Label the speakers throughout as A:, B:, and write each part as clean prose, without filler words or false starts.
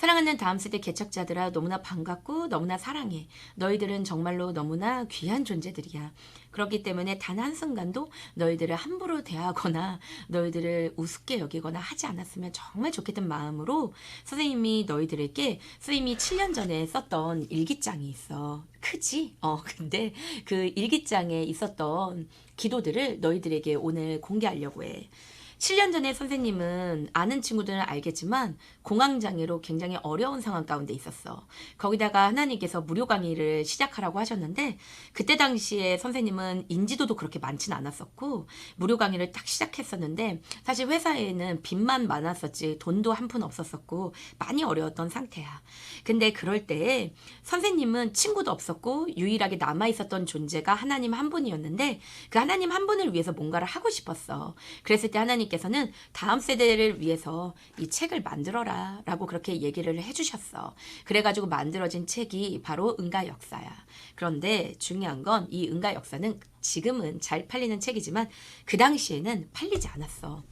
A: 사랑하는 다음 세대 개척자들아, 너무나 반갑고 너무나 사랑해. 너희들은 정말로 너무나 귀한 존재들이야. 그렇기 때문에 단 한순간도 너희들을 함부로 대하거나 너희들을 우습게 여기거나 하지 않았으면 정말 좋겠던 마음으로 선생님이 너희들에게 선생님이 7년 전에 썼던 일기장이 있어. 크지? 근데 그 일기장에 있었던 기도들을 너희들에게 오늘 공개하려고 해. 7년 전에 선생님은 아는 친구들은 알겠지만 공황장애로 굉장히 어려운 상황 가운데 있었어. 거기다가 하나님께서 무료 강의를 시작하라고 하셨는데 그때 당시에 선생님은 인지도도 그렇게 많지는 않았었고 무료 강의를 딱 시작했었는데 사실 회사에는 빚만 많았었지 돈도 한 푼 없었었고 많이 어려웠던 상태야. 근데 그럴 때 선생님은 친구도 없었고 유일하게 남아있었던 존재가 하나님 한 분이었는데 그 하나님 한 분을 위해서 뭔가를 하고 싶었어. 그랬을 때 하나님께서는 다음 세대를 위해서 이 책을 만들어라 라고 그렇게 얘기를 해주셨어. 그래가지고 만들어진 책이 바로 응가 역사야. 그런데 중요한 건 이 응가 역사는 지금은 잘 팔리는 책이지만 그 당시에는 팔리지 않았어.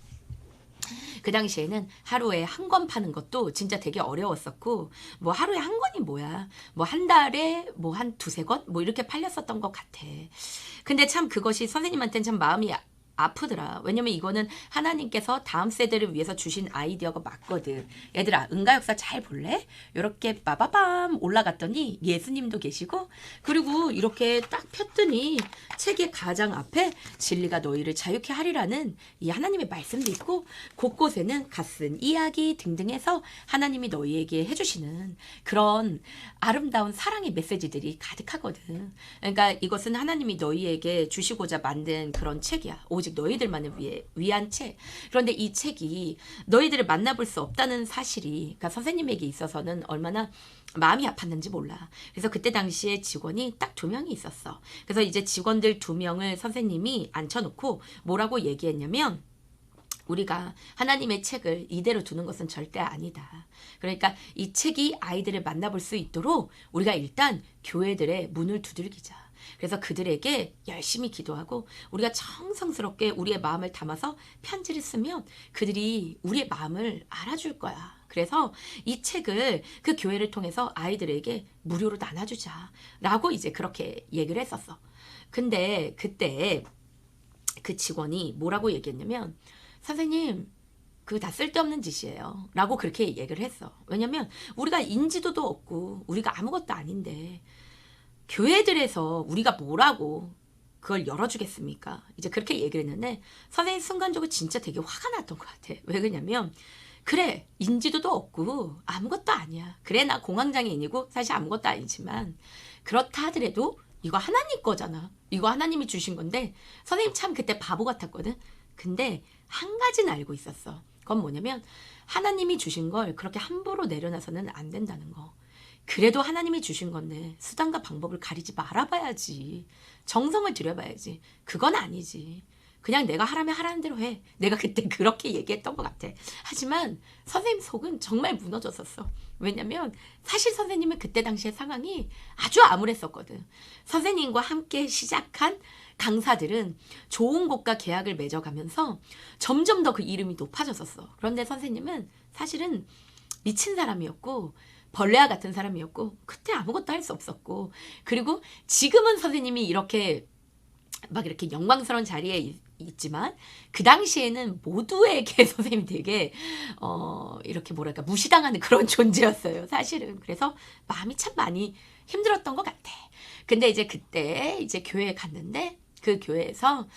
A: 그 당시에는 하루에 한 권 파는 것도 진짜 되게 어려웠었고, 뭐 하루에 한 권이 뭐야? 뭐 한 달에 뭐 한 두세 권? 뭐 이렇게 팔렸었던 것 같아. 근데 참 그것이 선생님한테는 참 마음이 아프더라. 왜냐면 이거는 하나님께서 다음 세대를 위해서 주신 아이디어가 맞거든. 얘들아, 응가 역사 잘 볼래? 이렇게 빠바밤 올라갔더니 예수님도 계시고, 그리고 이렇게 딱 폈더니 책의 가장 앞에 진리가 너희를 자유케 하리라는 이 하나님의 말씀도 있고, 곳곳에는 갓쓴 이야기 등등 해서 하나님이 너희에게 해주시는 그런 아름다운 사랑의 메시지들이 가득하거든. 그러니까 이것은 하나님이 너희에게 주시고자 만든 그런 책이야. 오직 너희들만을 위한 책. 그런데 이 책이 너희들을 만나볼 수 없다는 사실이 그러니까 선생님에게 있어서는 얼마나 마음이 아팠는지 몰라. 그래서 그때 당시에 직원이 딱 2명이 있었어. 그래서 이제 직원들 2명을 선생님이 앉혀놓고 뭐라고 얘기했냐면 우리가 하나님의 책을 이대로 두는 것은 절대 아니다. 그러니까 이 책이 아이들을 만나볼 수 있도록 우리가 일단 교회들의 문을 두들기자. 그래서 그들에게 열심히 기도하고 우리가 정성스럽게 우리의 마음을 담아서 편지를 쓰면 그들이 우리의 마음을 알아줄 거야. 그래서 이 책을 그 교회를 통해서 아이들에게 무료로 나눠주자 라고 이제 그렇게 얘기를 했었어. 근데 그때 그 직원이 뭐라고 얘기했냐면 선생님 그거 다 쓸데없는 짓이에요 라고 그렇게 얘기를 했어. 왜냐면 우리가 인지도도 없고 우리가 아무것도 아닌데 교회들에서 우리가 뭐라고 그걸 열어주겠습니까? 이제 그렇게 얘기를 했는데 선생님 순간적으로 진짜 되게 화가 났던 것 같아. 왜 그러냐면 그래 인지도도 없고 아무것도 아니야. 그래 나 공황장애인이고 사실 아무것도 아니지만 그렇다 하더라도 이거 하나님 거잖아. 이거 하나님이 주신 건데 선생님 참 그때 바보 같았거든. 근데 한 가지는 알고 있었어. 그건 뭐냐면 하나님이 주신 걸 그렇게 함부로 내려놔서는 안 된다는 거. 그래도 하나님이 주신 건데 수단과 방법을 가리지 말아봐야지. 정성을 들여봐야지. 그건 아니지. 그냥 내가 하라면 하라는 대로 해. 내가 그때 그렇게 얘기했던 것 같아. 하지만 선생님 속은 정말 무너졌었어. 왜냐면 사실 선생님은 그때 당시의 상황이 아주 암울했었거든. 선생님과 함께 시작한 강사들은 좋은 곳과 계약을 맺어가면서 점점 더 그 이름이 높아졌었어. 그런데 선생님은 사실은 미친 사람이었고 벌레와 같은 사람이었고 그때 아무것도 할 수 없었고 그리고 지금은 선생님이 이렇게 막 이렇게 영광스러운 자리에 있지만 그 당시에는 모두에게 선생님이 되게 이렇게 뭐랄까 무시당하는 그런 존재였어요 사실은. 그래서 마음이 참 많이 힘들었던 것 같아. 근데 이제 그때 이제 교회에 갔는데 그 교회에서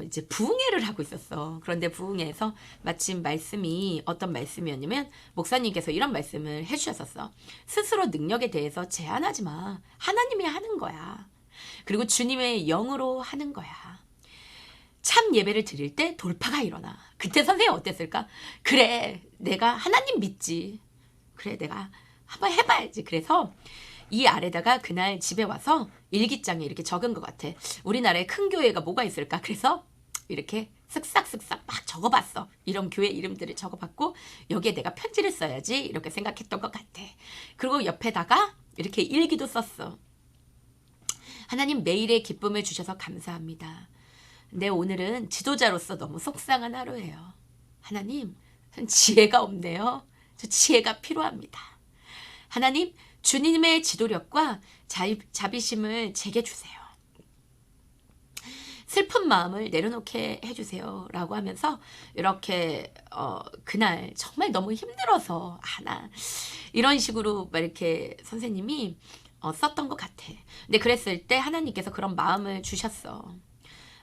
A: 이제 부흥회를 하고 있었어. 그런데 부흥회에서 마침 말씀이 어떤 말씀이었냐면 목사님께서 이런 말씀을 해주셨었어. 스스로 능력에 대해서 제한하지 마. 하나님이 하는 거야. 그리고 주님의 영으로 하는 거야. 참 예배를 드릴 때 돌파가 일어나. 그때 선생님 어땠을까? 그래 내가 하나님 믿지. 그래 내가 한번 해봐야지. 그래서 이 아래다가 그날 집에 와서 일기장에 이렇게 적은 것 같아. 우리나라에 큰 교회가 뭐가 있을까? 그래서 이렇게 쓱싹쓱싹 막 적어봤어. 이런 교회 이름들을 적어봤고 여기에 내가 편지를 써야지 이렇게 생각했던 것 같아. 그리고 옆에다가 이렇게 일기도 썼어. 하나님 매일의 기쁨을 주셔서 감사합니다. 근데 오늘은 지도자로서 너무 속상한 하루예요. 하나님 전 지혜가 없네요. 저 지혜가 필요합니다. 하나님, 주님의 지도력과 자비심을 제게 주세요. 슬픈 마음을 내려놓게 해주세요. 라고 하면서 이렇게 그날 정말 너무 힘들어서 나 이런 식으로 막 이렇게 선생님이 썼던 것 같아. 근데 그랬을 때 하나님께서 그런 마음을 주셨어.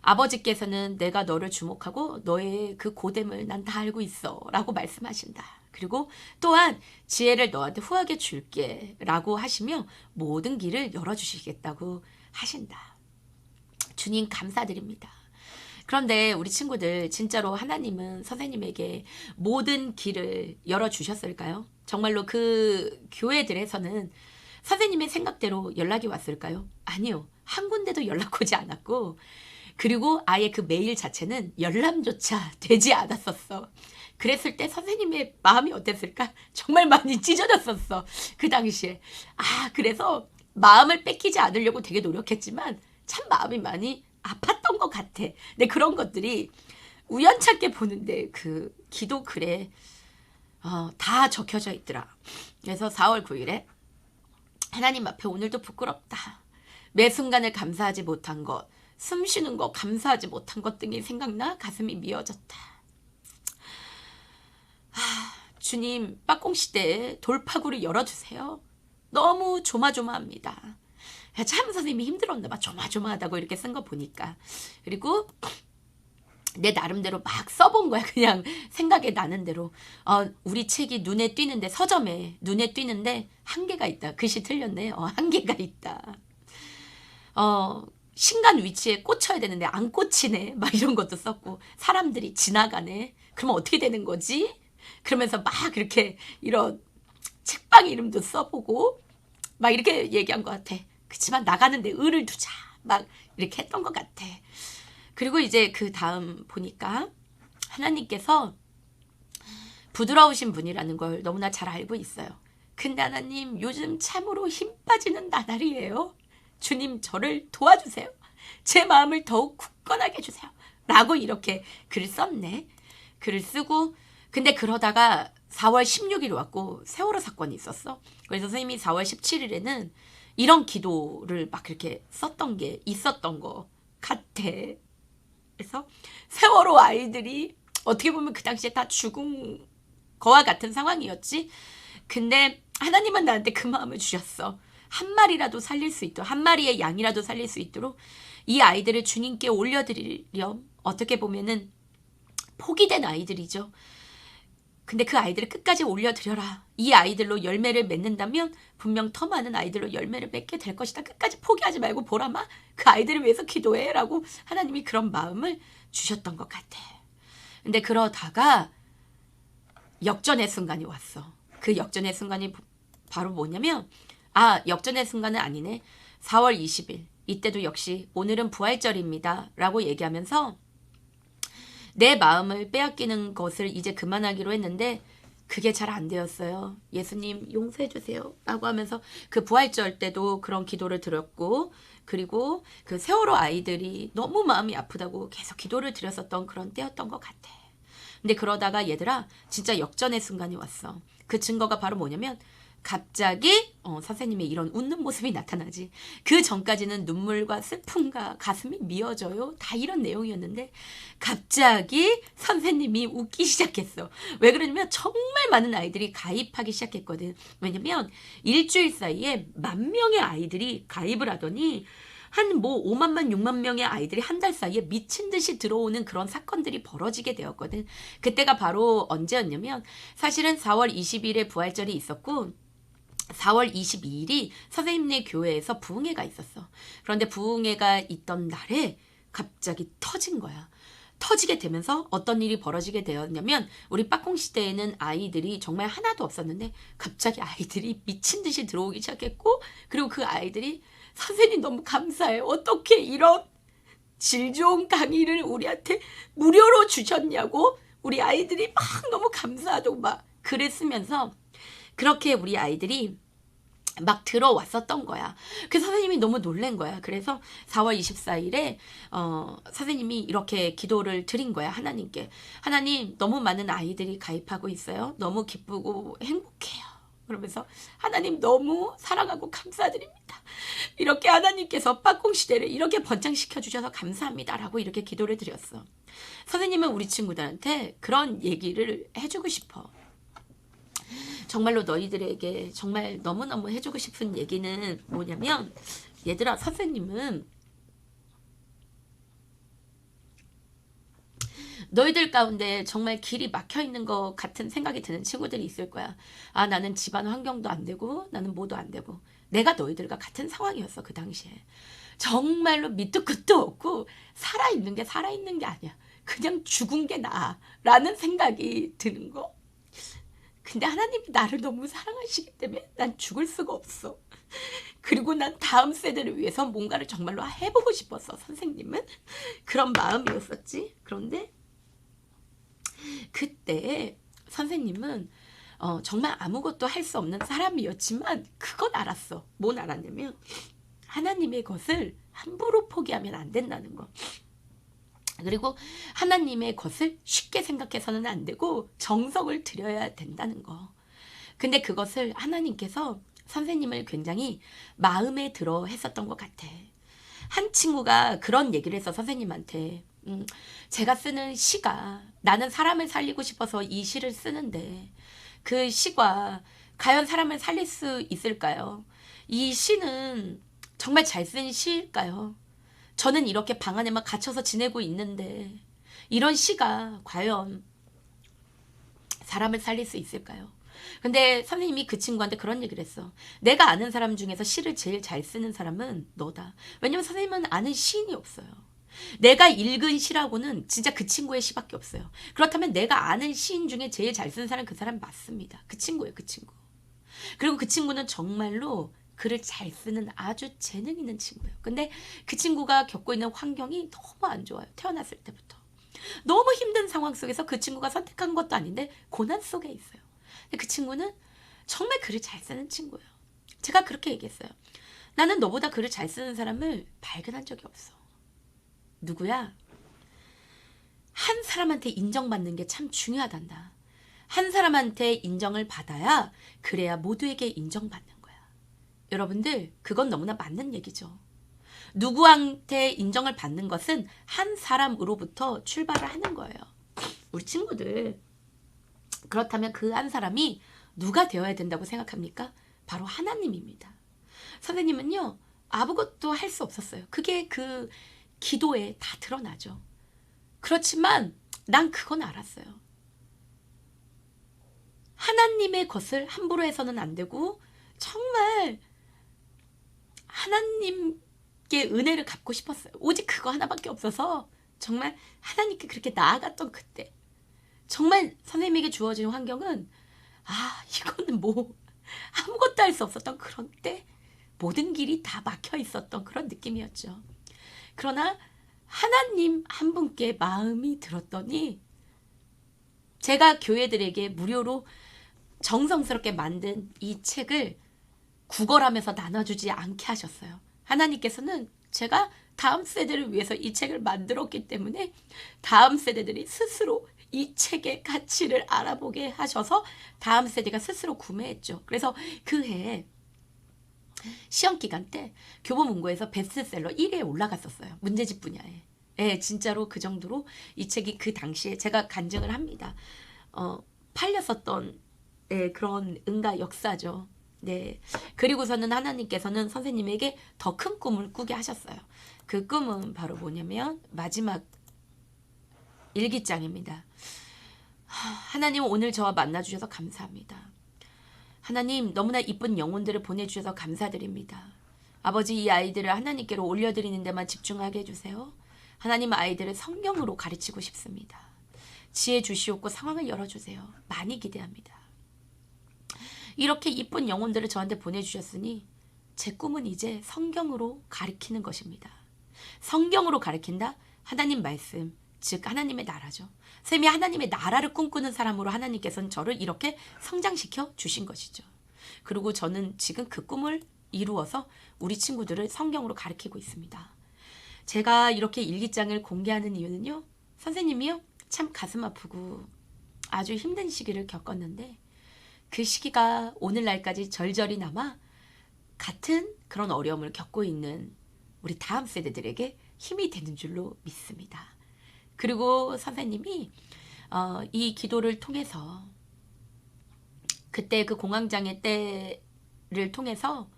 A: 아버지께서는 내가 너를 주목하고 너의 그 고됨을 난 다 알고 있어 라고 말씀하신다. 그리고 또한 지혜를 너한테 후하게 줄게 라고 하시며 모든 길을 열어주시겠다고 하신다. 주님 감사드립니다. 그런데 우리 친구들 진짜로 하나님은 선생님에게 모든 길을 열어주셨을까요? 정말로 그 교회들에서는 선생님의 생각대로 연락이 왔을까요? 아니요. 한 군데도 연락 오지 않았고 그리고 아예 그 메일 자체는 열람조차 되지 않았었어. 그랬을 때 선생님의 마음이 어땠을까? 정말 많이 찢어졌었어. 그 당시에. 그래서 마음을 뺏기지 않으려고 되게 노력했지만 참 마음이 많이 아팠던 것 같아. 근데 그런 것들이 우연찮게 보는데 그 기도 글에 다 적혀져 있더라. 그래서 4월 9일에 하나님 앞에 오늘도 부끄럽다. 매 순간을 감사하지 못한 것, 숨 쉬는 거 감사하지 못한 것 등이 생각나 가슴이 미어졌다. 주님, 빠꽁시대에 돌파구를 열어주세요. 너무 조마조마합니다. 참 선생님이 힘들었나 봐. 조마조마하다고 이렇게 쓴 거 보니까. 그리고 내 나름대로 막 써본 거야. 그냥 생각에 나는 대로. 우리 책이 눈에 띄는데 서점에 눈에 띄는데 한계가 있다. 글씨 틀렸네. 한계가 있다. 신간 위치에 꽂혀야 되는데 안 꽂히네. 막 이런 것도 썼고 사람들이 지나가네. 그러면 어떻게 되는 거지? 그러면서 막 이렇게 이런 책방 이름도 써보고 막 이렇게 얘기한 것 같아. 그치만 나가는데 의를 두자. 막 이렇게 했던 것 같아. 그리고 이제 그 다음 보니까 하나님께서 부드러우신 분이라는 걸 너무나 잘 알고 있어요. 근데 하나님 요즘 참으로 힘 빠지는 나날이에요. 주님 저를 도와주세요. 제 마음을 더욱 굳건하게 해주세요. 라고 이렇게 글을 썼네. 글을 쓰고 근데 그러다가 4월 16일 왔고 세월호 사건이 있었어. 그래서 선생님이 4월 17일에는 이런 기도를 막 이렇게 썼던 게 있었던 것 같아. 그래서 세월호 아이들이 어떻게 보면 그 당시에 다 죽은 거와 같은 상황이었지. 근데 하나님은 나한테 그 마음을 주셨어. 한 마리라도 살릴 수 있도록, 한 마리의 양이라도 살릴 수 있도록 이 아이들을 주님께 올려드리렴. 어떻게 보면은 포기된 아이들이죠. 근데 그 아이들을 끝까지 올려드려라. 이 아이들로 열매를 맺는다면 분명 더 많은 아이들로 열매를 맺게 될 것이다. 끝까지 포기하지 말고 보라마. 그 아이들을 위해서 기도해. 라고 하나님이 그런 마음을 주셨던 것 같아. 근데 그러다가 역전의 순간이 왔어. 그 역전의 순간이 바로 뭐냐면 역전의 순간은 아니네. 4월 20일. 이때도 역시 오늘은 부활절입니다. 라고 얘기하면서 내 마음을 빼앗기는 것을 이제 그만하기로 했는데 그게 잘 안 되었어요. 예수님 용서해 주세요. 라고 하면서 그 부활절 때도 그런 기도를 드렸고 그리고 그 세월호 아이들이 너무 마음이 아프다고 계속 기도를 드렸었던 그런 때였던 것 같아. 근데 그러다가 얘들아 진짜 역전의 순간이 왔어. 그 증거가 바로 뭐냐면 갑자기 선생님의 이런 웃는 모습이 나타나지. 그 전까지는 눈물과 슬픔과 가슴이 미어져요. 다 이런 내용이었는데 갑자기 선생님이 웃기 시작했어. 왜 그러냐면 정말 많은 아이들이 가입하기 시작했거든. 왜냐면 일주일 사이에 10,000명의 아이들이 가입을 하더니 한 5만만 6만 명의 아이들이 한 달 사이에 미친 듯이 들어오는 그런 사건들이 벌어지게 되었거든. 그때가 바로 언제였냐면 사실은 4월 20일에 부활절이 있었고 4월 22일이 선생님네 교회에서 부흥회가 있었어. 그런데 부흥회가 있던 날에 갑자기 터진 거야. 터지게 되면서 어떤 일이 벌어지게 되었냐면 우리 빠콩 시대에는 아이들이 정말 하나도 없었는데 갑자기 아이들이 미친 듯이 들어오기 시작했고 그리고 그 아이들이 선생님 너무 감사해요. 어떻게 이런 질 좋은 강의를 우리한테 무료로 주셨냐고 우리 아이들이 막 너무 감사하다고 막 글을 쓰면서 그렇게 우리 아이들이 막 들어왔었던 거야. 그래서 선생님이 너무 놀란 거야. 그래서 4월 24일에 선생님이 이렇게 기도를 드린 거야. 하나님께. 하나님 너무 많은 아이들이 가입하고 있어요. 너무 기쁘고 행복해요. 그러면서 하나님 너무 사랑하고 감사드립니다. 이렇게 하나님께서 빠꿍 시대를 이렇게 번창시켜 주셔서 감사합니다라고 이렇게 기도를 드렸어. 선생님은 우리 친구들한테 그런 얘기를 해주고 싶어. 정말로 너희들에게 정말 너무너무 해주고 싶은 얘기는 뭐냐면, 얘들아, 선생님은 너희들 가운데 정말 길이 막혀 있는 것 같은 생각이 드는 친구들이 있을 거야. 아, 나는 집안 환경도 안 되고 나는 뭐도 안 되고. 내가 너희들과 같은 상황이었어, 그 당시에. 정말로 밑도 끝도 없고 살아있는 게 살아있는 게 아니야. 그냥 죽은 게 나아 라는 생각이 드는 거. 근데 하나님이 나를 너무 사랑하시기 때문에 난 죽을 수가 없어. 그리고 난 다음 세대를 위해서 뭔가를 정말로 해보고 싶었어. 선생님은 그런 마음이었었지. 그런데 그때 선생님은 정말 아무것도 할 수 없는 사람이었지만 그건 알았어. 뭔 알았냐면 하나님의 것을 함부로 포기하면 안 된다는 거. 그리고 하나님의 것을 쉽게 생각해서는 안 되고 정성을 들여야 된다는 거. 근데 그것을 하나님께서 선생님을 굉장히 마음에 들어 했었던 것 같아. 한 친구가 그런 얘기를 했어, 선생님한테. 제가 쓰는 시가, 나는 사람을 살리고 싶어서 이 시를 쓰는데 그 시가 과연 사람을 살릴 수 있을까요? 이 시는 정말 잘 쓴 시일까요? 저는 이렇게 방 안에만 갇혀서 지내고 있는데 이런 시가 과연 사람을 살릴 수 있을까요? 근데 선생님이 그 친구한테 그런 얘기를 했어. 내가 아는 사람 중에서 시를 제일 잘 쓰는 사람은 너다. 왜냐면 선생님은 아는 시인이 없어요. 내가 읽은 시라고는 진짜 그 친구의 시밖에 없어요. 그렇다면 내가 아는 시인 중에 제일 잘 쓰는 사람, 그 사람 맞습니다. 그 친구예요, 그 친구. 그리고 그 친구는 정말로 글을 잘 쓰는 아주 재능 있는 친구예요. 근데 그 친구가 겪고 있는 환경이 너무 안 좋아요. 태어났을 때부터. 너무 힘든 상황 속에서 그 친구가 선택한 것도 아닌데 고난 속에 있어요. 근데 그 친구는 정말 글을 잘 쓰는 친구예요. 제가 그렇게 얘기했어요. 나는 너보다 글을 잘 쓰는 사람을 발견한 적이 없어. 누구야? 한 사람한테 인정받는 게 참 중요하단다. 한 사람한테 인정을 받아야, 그래야 모두에게 인정받는 거야. 여러분들, 그건 너무나 맞는 얘기죠. 누구한테 인정을 받는 것은 한 사람으로부터 출발을 하는 거예요. 우리 친구들, 그렇다면 그 한 사람이 누가 되어야 된다고 생각합니까? 바로 하나님입니다. 선생님은요, 아무것도 할 수 없었어요. 그게 그 기도에 다 드러나죠. 그렇지만 난 그건 알았어요. 하나님의 것을 함부로 해서는 안 되고 정말 하나님께 은혜를 갚고 싶었어요. 오직 그거 하나밖에 없어서 정말 하나님께 그렇게 나아갔던 그때, 정말 선생님에게 주어진 환경은 이거는 뭐 아무것도 할 수 없었던 그런 때, 모든 길이 다 막혀 있었던 그런 느낌이었죠. 그러나 하나님 한 분께 마음이 들었더니 제가 교회들에게 무료로 정성스럽게 만든 이 책을 구걸하면서 나눠주지 않게 하셨어요. 하나님께서는 제가 다음 세대를 위해서 이 책을 만들었기 때문에 다음 세대들이 스스로 이 책의 가치를 알아보게 하셔서 다음 세대가 스스로 구매했죠. 그래서 그 해에 시험 기간 때 교보문고에서 베스트셀러 1위에 올라갔었어요. 문제집 분야에. 예, 진짜로 그 정도로 이 책이 그 당시에 제가 간증을 합니다. 팔렸었던 그런 응가 역사죠. 네. 그리고서는 하나님께서는 선생님에게 더 큰 꿈을 꾸게 하셨어요. 그 꿈은 바로 뭐냐면 마지막 일기장입니다. 하나님, 오늘 저와 만나주셔서 감사합니다. 하나님, 너무나 이쁜 영혼들을 보내주셔서 감사드립니다. 아버지, 이 아이들을 하나님께로 올려드리는 데만 집중하게 해주세요. 하나님, 아이들을 성경으로 가르치고 싶습니다. 지혜 주시옵고 상황을 열어주세요. 많이 기대합니다. 이렇게 이쁜 영혼들을 저한테 보내주셨으니 제 꿈은 이제 성경으로 가르치는 것입니다. 성경으로 가르친다? 하나님 말씀, 즉 하나님의 나라죠. 쌤이 하나님의 나라를 꿈꾸는 사람으로 하나님께서는 저를 이렇게 성장시켜 주신 것이죠. 그리고 저는 지금 그 꿈을 이루어서 우리 친구들을 성경으로 가르치고 있습니다. 제가 이렇게 일기장을 공개하는 이유는요, 선생님이요, 참 가슴 아프고 아주 힘든 시기를 겪었는데 그 시기가 오늘날까지 절절히 남아 같은 그런 어려움을 겪고 있는 우리 다음 세대들에게 힘이 되는 줄로 믿습니다. 그리고 선생님이 이 기도를 통해서 그때 그 공황장애 때를 통해서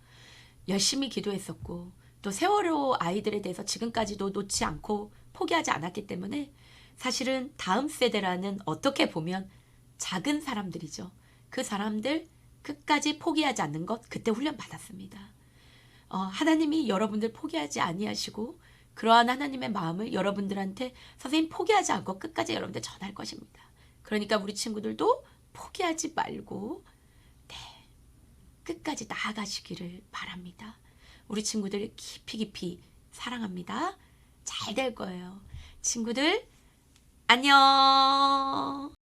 A: 열심히 기도했었고 또 세월호 아이들에 대해서 지금까지도 놓지 않고 포기하지 않았기 때문에 사실은 다음 세대라는 어떻게 보면 작은 사람들이죠. 그 사람들 끝까지 포기하지 않는 것 그때 훈련 받았습니다. 하나님이 여러분들 포기하지 아니하시고 그러한 하나님의 마음을 여러분들한테 선생님 포기하지 않고 끝까지 여러분들 전할 것입니다. 그러니까 우리 친구들도 포기하지 말고 네, 끝까지 나아가시기를 바랍니다. 우리 친구들 깊이 깊이 사랑합니다. 잘 될 거예요. 친구들 안녕.